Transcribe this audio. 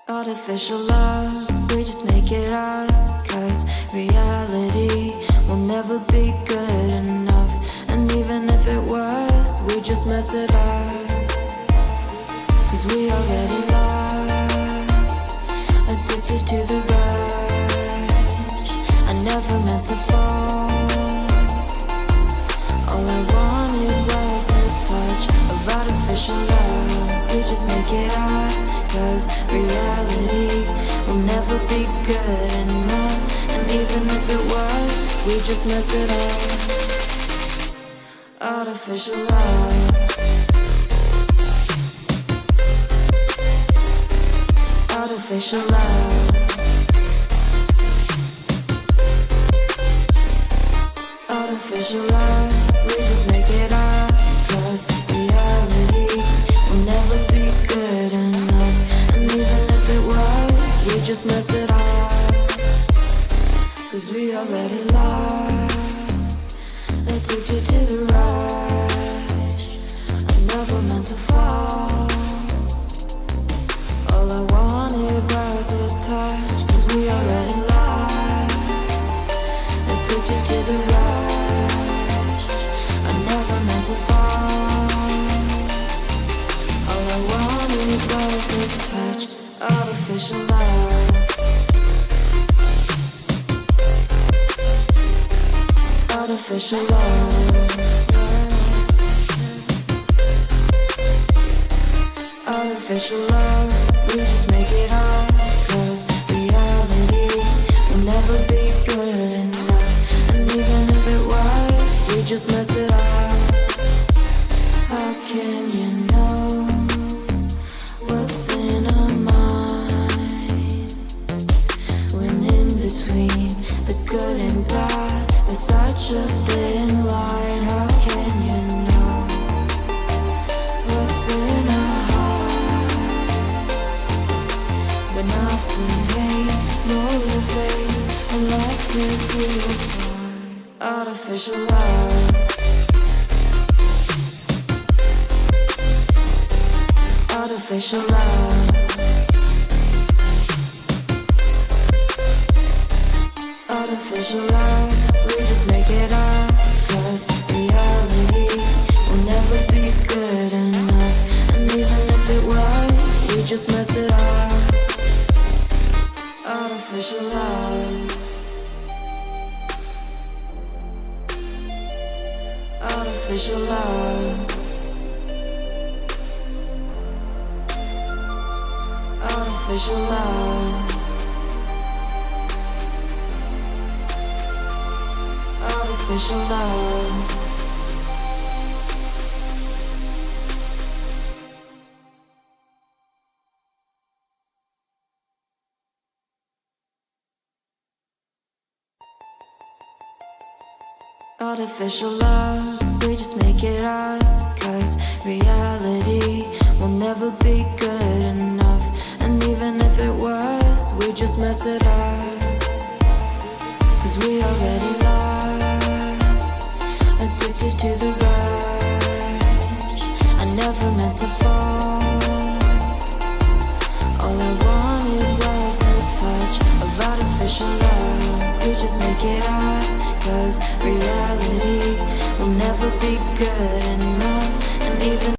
Artificial love, we just make it up. Cause reality will never be good enough. And even if it was, we just mess it up. Cause we already lost, addicted to the rush. I never meant to fall. All I wanted was a touch of artificial love. We just make it up. Cause reality will never be good enough. And even if it was, we just mess it up. Artificial love. Artificial love. Artificial love. We just make it up. Cause reality will never be good enough. And even if it was, we just mess it up. Cause we already lost, addicted to the rush. I never meant to fall. All I wanted was a touch. Cause we already lost, addicted to the rush. I never meant to fall. All I wanted was a touch. Artificial love. Artificial love. Artificial love. We just make it up. Cause reality will never be good enough. And even if it was, we just mess it up. How can you know what's in our mind? When in between the good and bad, there's such a thin line. How can you know what's in our heart? When often hate motivates and love tears you apart. Artificial love. Artificial love. Artificial love. We just make it up. Cause reality will never be good enough. And even if it was, we just mess it up. Artificial love. Artificial love. Artificial love. Artificial love. Artificial love, we just make it up. Cause reality will never be good enough. And even if it was, we just mess it up. Cause we already lost, addicted to the rush. I never meant to fall. All I wanted was a touch of artificial love. We just make it up. Cause reality will never be good enough. And even